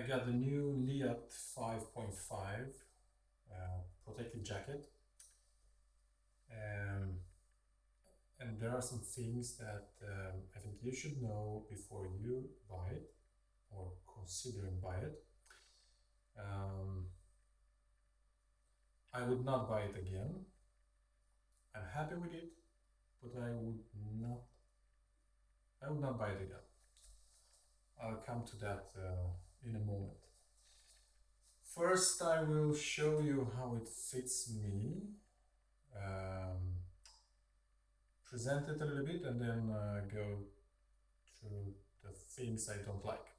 got the new Leatt 5.5 protective jacket, and there are some things that I think you should know before you buy it or considering buy it. I would not buy it again. I'm happy with it, but I would not buy it again. I'll come to that in a moment. First, I will show you how it fits me, present it a little bit, and then go through the things I don't like.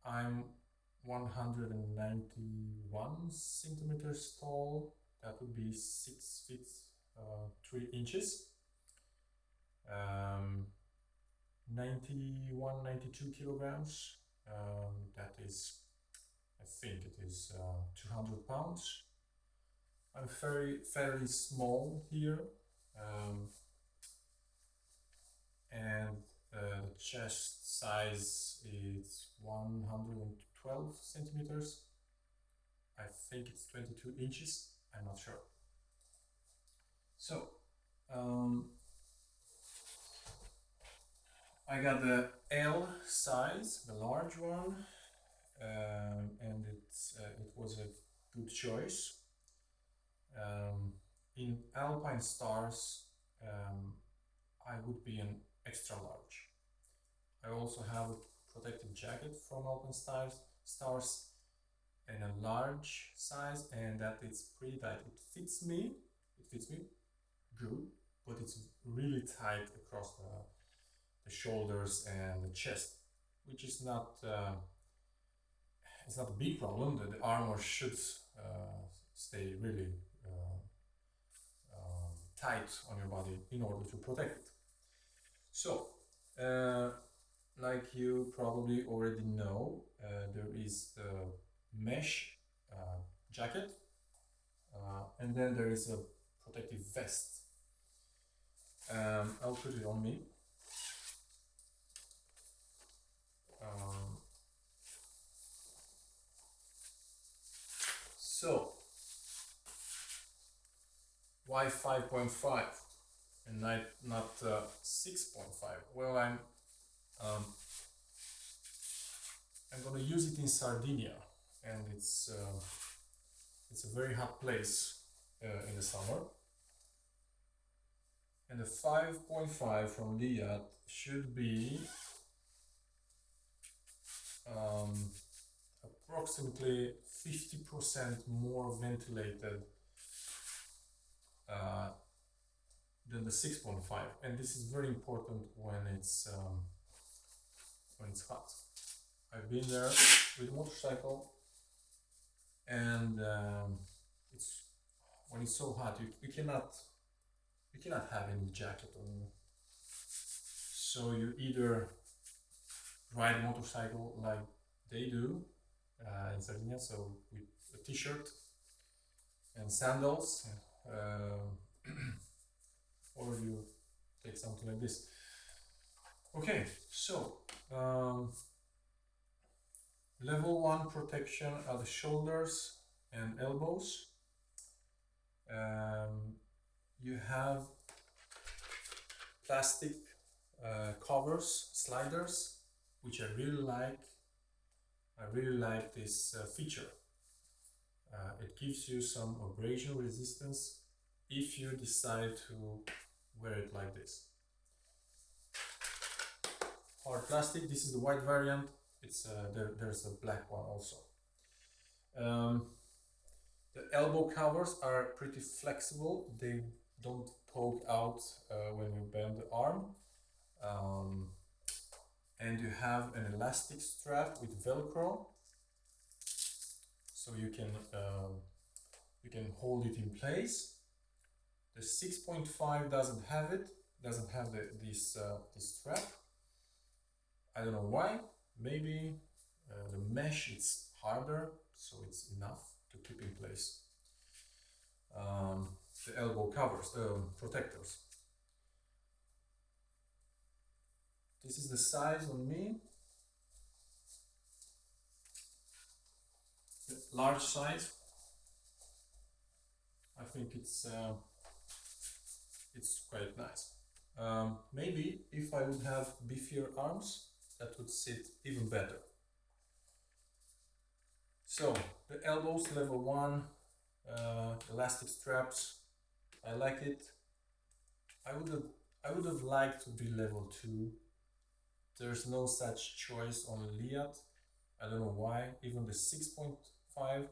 I'm 191 centimeters tall. That would be 6 feet 3 inches. 91, 92 kilograms. That is, I think it is 200 pounds. I'm fairly small here, and the chest size is 112 centimeters. I think it's 22 inches. I'm not sure. So I got the L size, the large one, and it was a good choice. In alpine stars, I would be an extra large. I also have a protective jacket from alpine stars in a large size, and that is pretty tight. It fits me good, but it's really tight across the shoulders and the chest, which is not it's not a big problem. The armor should stay really tight on your body in order to protect it. So, like you probably already know, there is the mesh jacket, and then there is a protective vest. I'll put it on me. So, why 5.5 and not 6.5? Well, I'm gonna use it in Sardinia, and it's a very hot place in the summer. And the 5.5 from Leatt should be approximately 50% more ventilated than the 6.5, and this is very important when it's hot. I've been there with a motorcycle, and it's when it's so hot you cannot have any jacket on you. So you either ride a motorcycle like they do in Sardinia, so with a t-shirt and sandals, or you take something like this. Okay, so level 1 protection at the shoulders and elbows. You have plastic covers, sliders, which I really like. I really like this feature. It gives you some abrasion resistance if you decide to wear it like this. Hard plastic. This is the white variant. It's there's a black one also. The elbow covers are pretty flexible. They don't poke out when you bend the arm. And you have an elastic strap with Velcro, so you can hold it in place. The 6.5 doesn't have it. Doesn't have this strap. I don't know why. Maybe the mesh is harder, so it's enough to keep in place the elbow covers, protectors. This is the size on me. the large size. I think it's quite nice. Maybe if I would have beefier arms, that would sit even better. So the elbows, level 1, elastic straps, I like it. I would have liked to be level 2. There's no such choice on Leatt. I don't know why. Even the 6.5,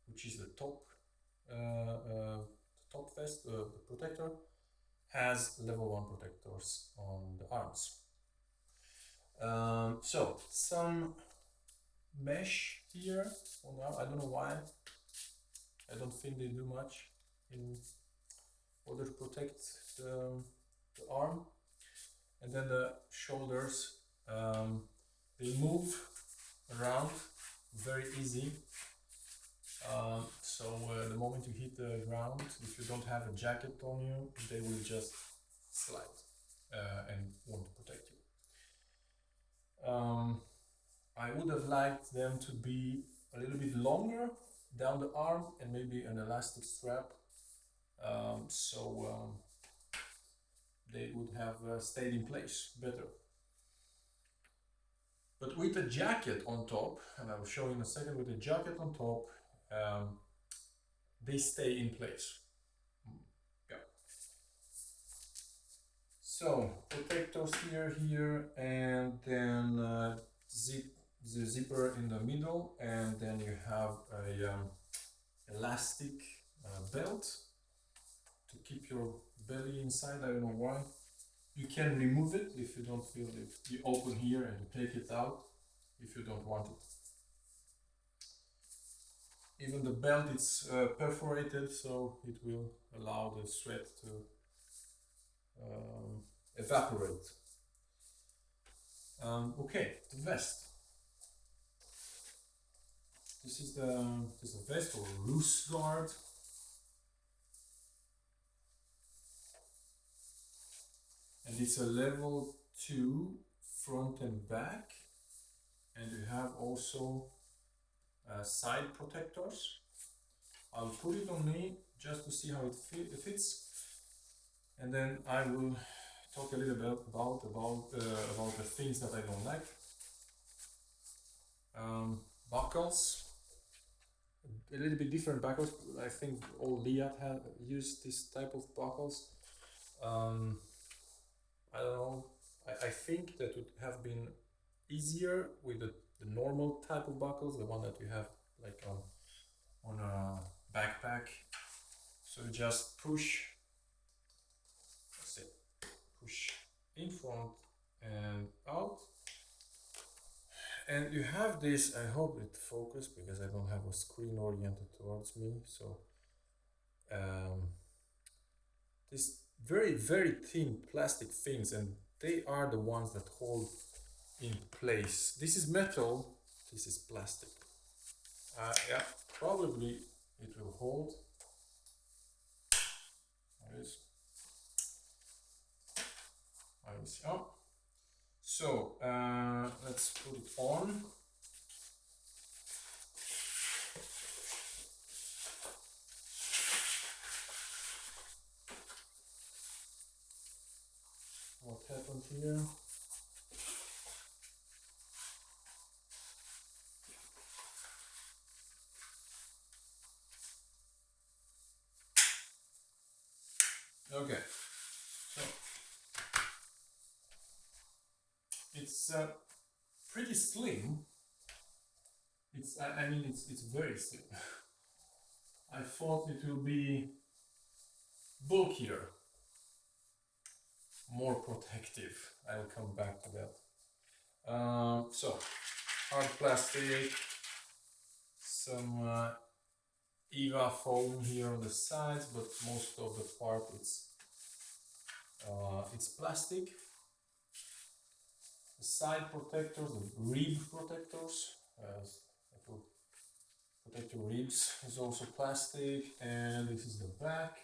which is the top vest, the protector, has level 1 protectors on the arms. So some mesh here on the arm. I don't know why. I don't think they do much in order to protect the arm. And then the shoulders, they move around very easy. So the moment you hit the ground, if you don't have a jacket on you, they will just slide and won't protect you. I would have liked them to be a little bit longer down the arm and maybe an elastic strap, so they would have stayed in place better. But with a jacket on top, and I will show you in a second, with a jacket on top, they stay in place. Yeah. So protectors here, and then the zipper in the middle, and then you have a elastic belt to keep your belly inside. I don't know why. You can remove it if you don't feel it. You open here and you take it out if you don't want it. Even the belt is perforated, so it will allow the sweat to evaporate. Okay, the vest. This is a vest or loose guard. And it's a level 2 front and back, and you have also side protectors. I'll put it on me just to see how it fits, and then I will talk a little bit about the things that I don't like. Buckles, a little bit different buckles. I think all Leatt have used this type of buckles. I don't know. I think that would have been easier with the normal type of buckles, the one that you have like on a backpack. So you just push in front and out, and you have this. I hope it focus because I don't have a screen oriented towards me. So this very thin plastic things, and they are the ones that hold in place. This is metal, this is plastic. Yeah, probably it will hold. Oh. So let's put it on. What happened here? Okay, so it's pretty slim. I mean, it's very slim. I thought it will be bulkier, more protective. I'll come back to that. So hard plastic, some EVA foam here on the sides, but most of the part it's plastic. The side protectors, the rib protectors, it will protect your ribs, is also plastic, and this is the back.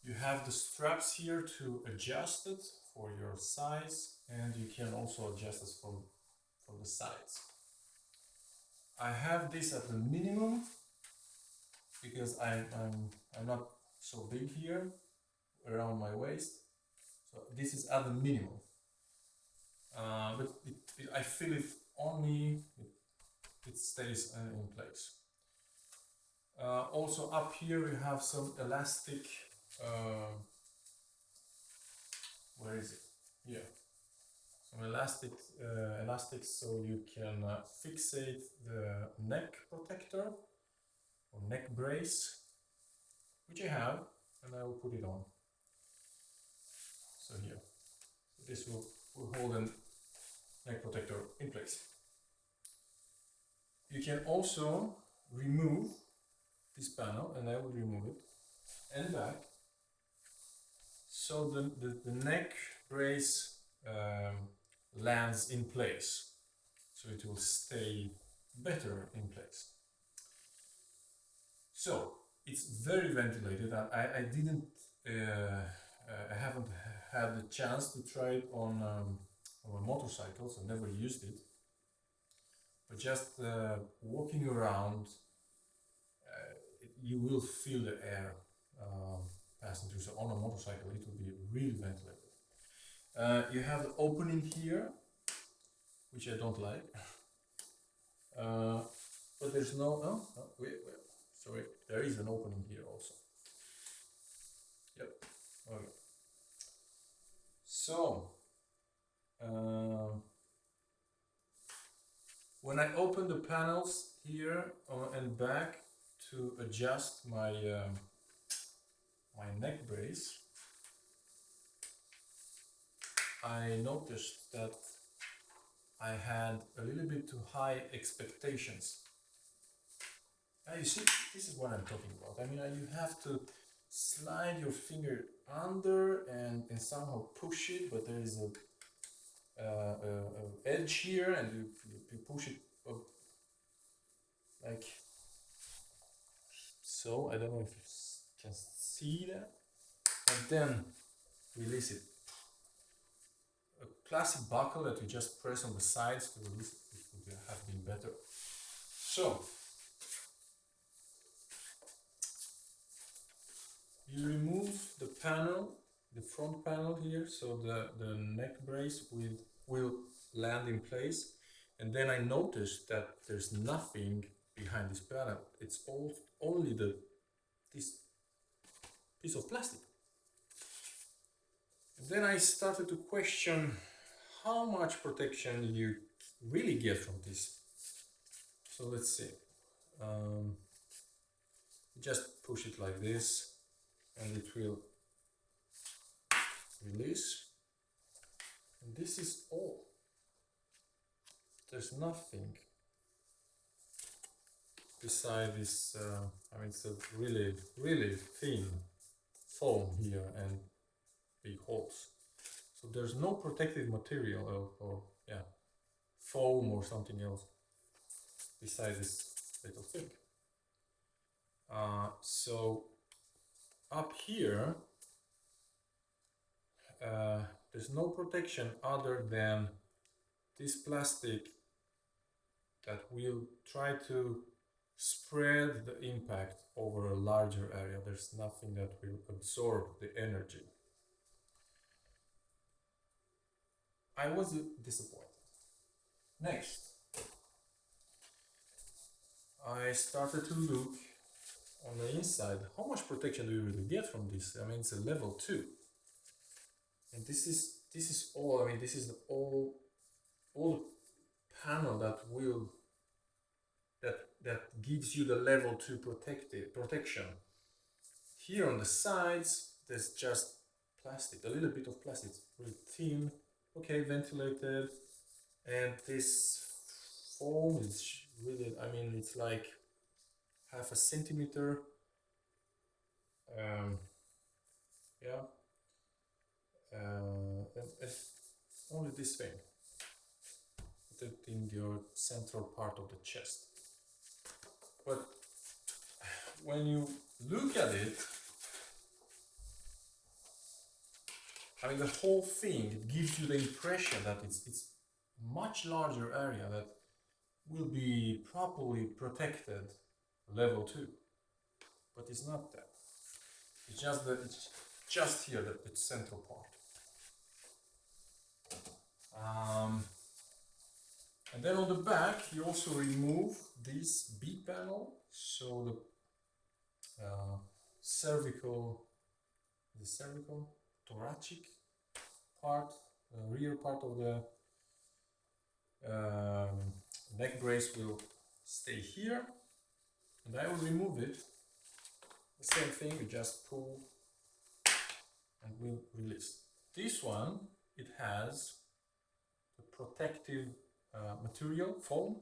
You have the straps here to adjust it for your size, and you can also adjust it from the sides. I have this at the minimum because I'm not so big here around my waist, so this is at the minimum. But I feel it on me, it stays in place. Also up here we have some elastic. Where is it? Here. Some elastics so you can fixate the neck protector or neck brace, which I have, and I will put it on. So here, this will hold a neck protector in place. You can also remove this panel, and I will remove it, and back, so the neck brace lands in place, so it will stay better in place. So it's very ventilated. I didn't I haven't had the chance to try it on a motorcycle, so never used it, but just walking around, you will feel the air passing through. So on a motorcycle it will be really ventilated. You have the opening here, which I don't like. But there's wait, sorry, there is an opening here also. Yep, okay. So, when I open the panels here and back to adjust my my neck brace, I noticed that I had a little bit too high expectations. Now you see, this is what I'm talking about. I mean, you have to slide your finger under and somehow push it, but there is a edge here, and you push it up, like so. I don't know if you can see that, and then release it. A plastic buckle that you just press on the sides to release it would have been better. So you remove the panel, the front panel here, so the neck brace will land in place, and then I noticed that there's nothing behind this panel. It's only this piece of plastic. And then I started to question how much protection you really get from this. So let's see. Just push it like this, and it will release. And this is all. There's nothing beside this. I mean, it's a really, really thin foam here and big holes. So there's no protective material or yeah, foam or something else beside this little thing. So up here, there's no protection other than this plastic that will try to spread the impact over a larger area. There's nothing that will absorb the energy. I was disappointed. Next, I started to look on the inside. How much protection do you really get from this? I mean, it's a level 2. And this is all, I mean, this is the all panel that gives you the level 2 protection. Here on the sides, there's just plastic, a little bit of plastic, really thin, okay, ventilated, and this foam is really, I mean, it's like half a centimeter. Yeah, and only this thing, put it in your central part of the chest. But when you look at it, I mean, the whole thing, it gives you the impression that it's much larger area, that will be properly protected level 2, but it's not that. It's just here, the central part. And then on the back, you also remove this B panel, so the cervical, thoracic part, the rear part of the neck brace will stay here, and I will remove it. The same thing, you just pull and we'll release. This one, it has the protective material, foam.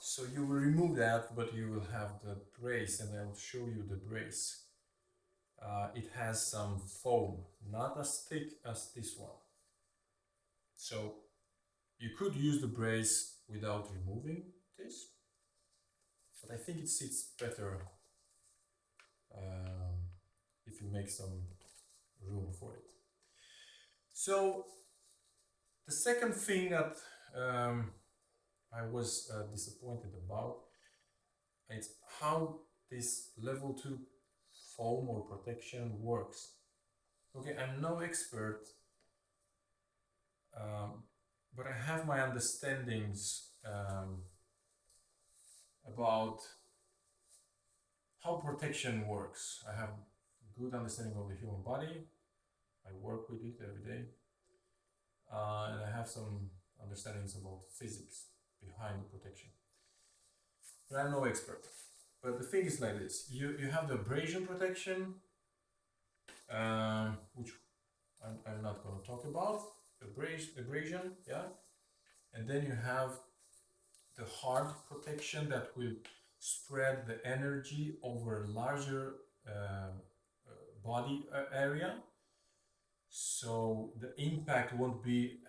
So you will remove that, but you will have the brace, and I will show you the brace. It has some foam, not as thick as this one. So you could use the brace without removing this, but I think it sits better if you make some room for it. So the second thing that I was disappointed about, it's how this level 2 foam or protection works. Okay, I'm no expert, but I have my understandings about how protection works. I have good understanding of the human body. I work with it every day, and I have some understandings about physics behind the protection. But I'm no expert. But the thing is like this: you have the abrasion protection, which I'm not going to talk about. Abrasion, yeah, and then you have the hard protection that will spread the energy over a larger body area, so the impact won't be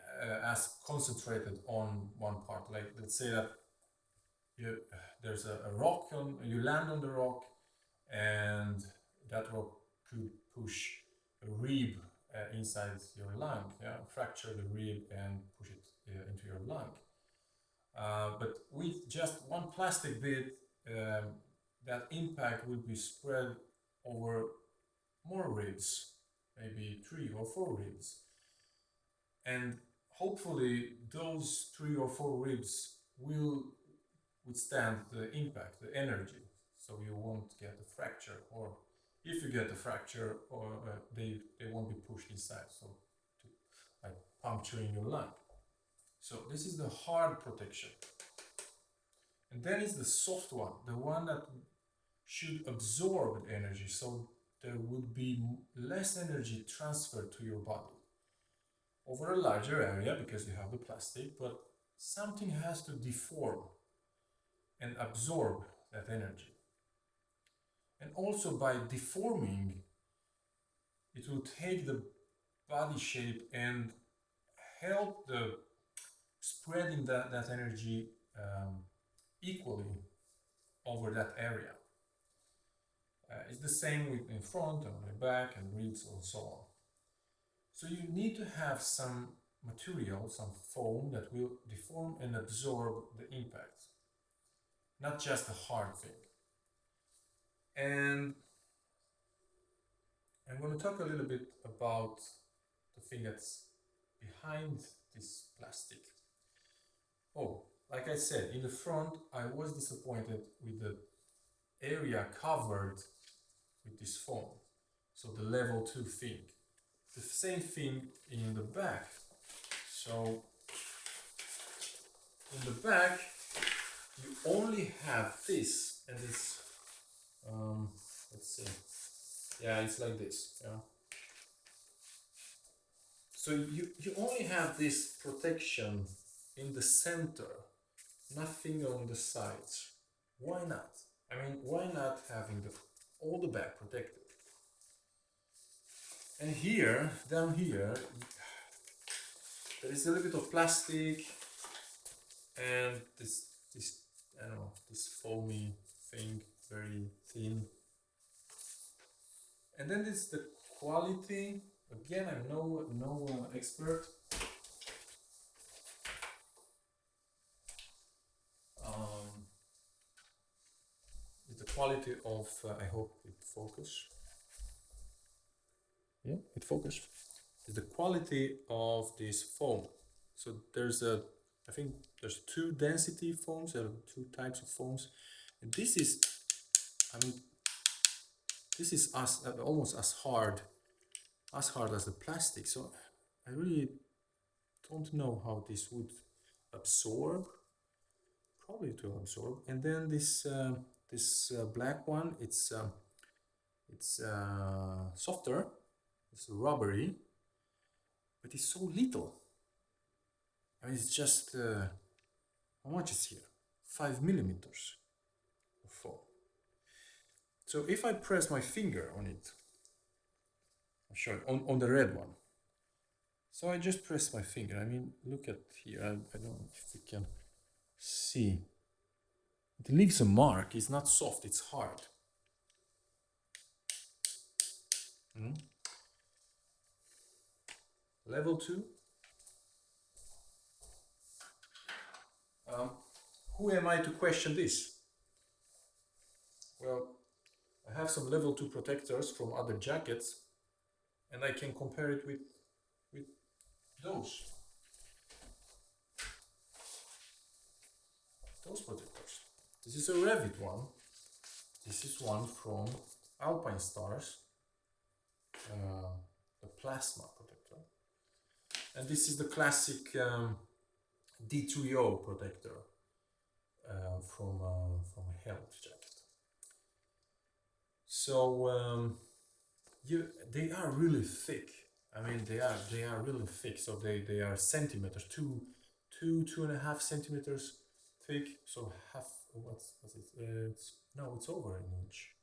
as concentrated on one part. Like, let's say that there's a rock, you land on the rock, and that rock could push a rib inside your lung, yeah, fracture the rib and push it into your lung. But with just one plastic bit, that impact will be spread over more ribs, maybe 3 or 4 ribs. And hopefully those 3 or 4 ribs will withstand the impact, the energy, so you won't get a fracture, or if you get a fracture, or they won't be pushed inside, so to like puncturing your lung. So this is the hard protection. And then is the soft one, the one that should absorb the energy, so there would be less energy transferred to your body over a larger area because you have the plastic, but something has to deform and absorb that energy. And also by deforming, it will take the body shape and help the spreading that energy equally over that area. It's the same with in front and the back and ribs and so on. So you need to have some material, some foam that will deform and absorb the impact, not just a hard thing. And I'm going to talk a little bit about the thing that's behind this plastic. Oh, like I said, in the front, I was disappointed with the area covered with this foam, so the level 2 thing. The same thing in the back. So in the back, you only have this, and it's let's see, yeah, it's like this, yeah. So you only have this protection in the center, nothing on the sides. Why not? I mean, why not having all the back protected? And here, down here, there is a little bit of plastic and this I don't know, this foamy thing, very thin. And then there's the quality. Again, I'm no expert. quality of, I hope it focus. Yeah, it focus. Is the quality of this foam. So there's I think there's two density foams, two types of foams. And this is, I mean, this is almost as hard as the plastic. So I really don't know how this would absorb. Probably it will absorb. And then this black one, it's softer, it's rubbery, but it's so little. I mean, it's just how much is here? 5 millimeters of foam. So if I press my finger on it, I'll show it on the red one. So I just press my finger. I mean, look at here. I don't know if you can see. It leaves a mark. It's not soft, it's hard. Level 2. Who am I to question this? Well, I have some level 2 protectors from other jackets, and I can compare it with those protectors. This is a Revit one. This is one from Alpine Stars, the plasma protector, and this is the classic D3O protector from a health jacket. So they are really thick. I mean, they are really thick. So they are centimeters, 2.5 centimeters thick. So half. What's it? It's over an inch.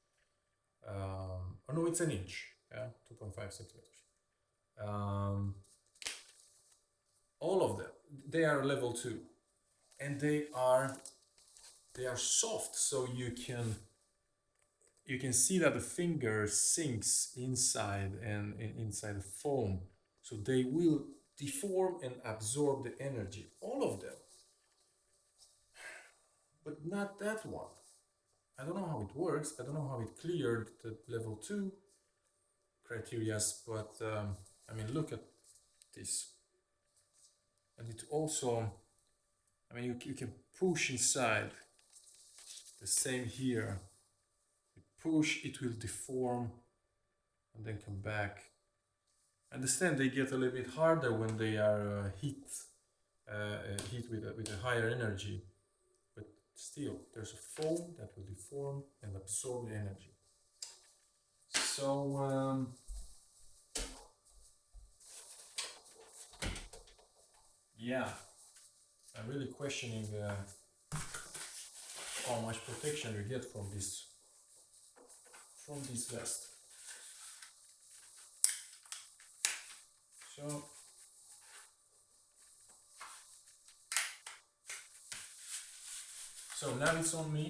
Oh no, it's an inch. Yeah, 2.5 centimeters. All of them, they are level 2, and they are soft. So you can see that the finger sinks inside and inside the foam, so they will deform and absorb the energy, all of them, but not that one. I don't know how it works. I don't know how it cleared the level 2 criteria, but I mean, look at this. And it also, I mean, you can push inside. The same here. You push, it will deform and then come back. Understand they get a little bit harder when they are heat with a higher energy, but still there's a foam that will deform and absorb the energy. So yeah, I'm really questioning how much protection you get from this vest. So now it's on me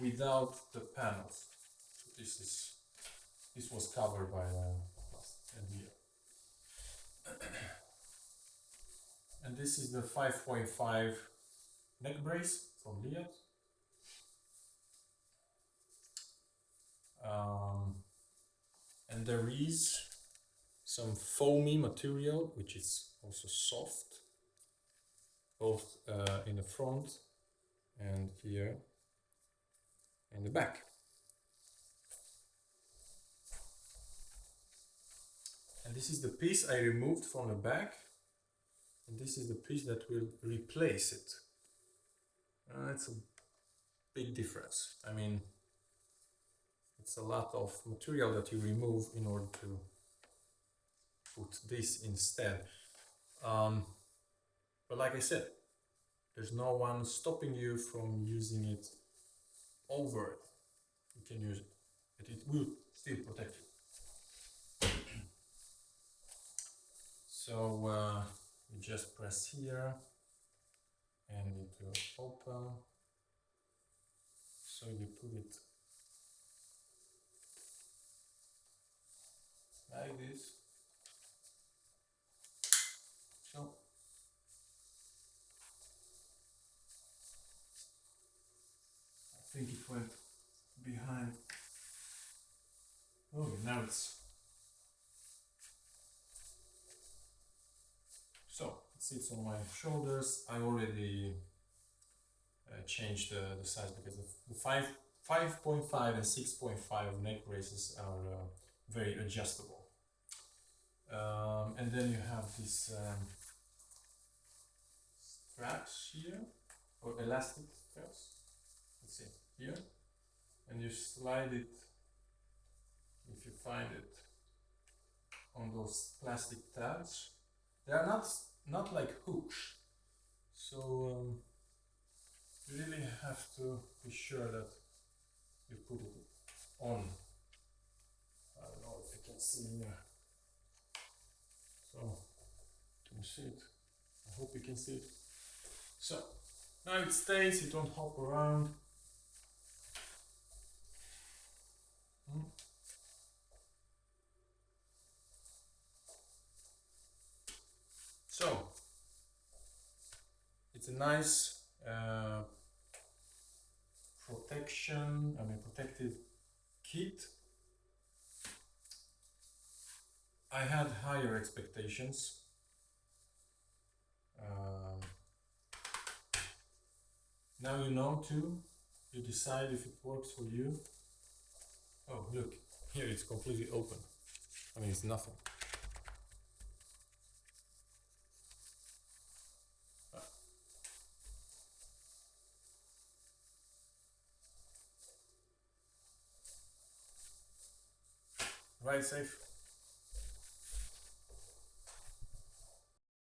without the panels. So this was covered by and here. And this is the 5.5 neck brace from Leatt. And there is some foamy material, which is also soft, both in the front and here in the back. And this is the piece I removed from the back, and this is the piece that will replace it. It's a big difference. I mean, it's a lot of material that you remove in order to put this instead. But like I said, there's no one stopping you from using it over it. You can use it, but it will still protect you. So you just press here and it will open. So you put it like this. So I think it went now it sits on my shoulders. I already changed the size because the 5.5 and 6.5 neck braces are very adjustable. And then you have these straps here, or elastic straps. Let's see, here, and you slide it, if you find it, on those plastic tabs. They are not like hooks, so you really have to be sure that you put it on. I don't know if you can see here. So, can you see it? I hope you can see it. So, now it stays, it won't hop around. So, it's a nice protective kit. I had higher expectations. Now you know too, you decide if it works for you. Oh, look, here it's completely open. I mean, it's nothing. Ride safe.